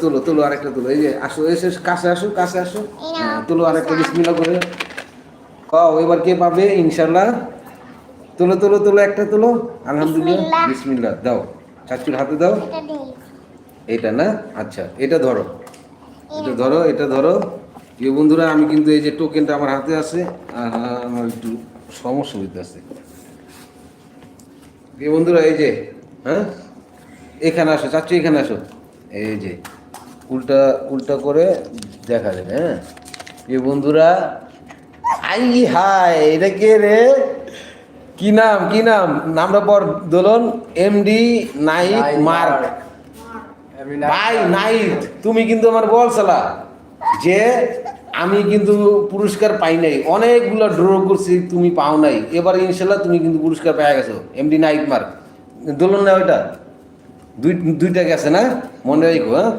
তুলো তুলো আরেকটা তুলো, এই যে আসো, এসে কাছে আসো, কাছে আসো। হ্যাঁ, তুলো আরেকটা, বিসমিল্লাহ করে কও এবার কে পাবে ইনশাল্লাহ। তুলো তুলো তুলো, একটা তুলো। আলহামদুলিল্লাহ, বিসমিল্লাহ। বিসমিল্লাহ দাও, চাচুর হাতে দাও। এটা দেই। এটা না, আচ্ছা এটা ধরো, এটা এরকম। ধরো, এটা ধরো। প্রিয় বন্ধুরা, আমি কিন্তু এই যে টোকেনটা আমার হাতে আছে, আমার একটু সমস্যা হইতেছে। প্রিয় বন্ধুরা, এই যে, হ্যাঁ, এখানে আসো চাচু, এখানে আসো। এই যে উল্টা উল্টা করে দেখা যাবে, হ্যাঁ। প্রিয় বন্ধুরা, আই হাই, এটা কে রে? কি নাম, কি নাম? নামটা পর দোলন। MD Knight Mark. ভাই নাইট, তুমি কিন্তু আমার বলছিলা যে আমি কিন্তু পুরস্কার পাই নাই, অনেকগুলো ড্র করছি, তুমি পাও নাই। এবার ইনশাল্লাহ তুমি কিন্তু পুরস্কার পেয়ে গেছো, এমডি নাইট মার্ক। দোলন না ওইটা, দুইটা গেছে না, মনে রাখো, হ্যাঁ।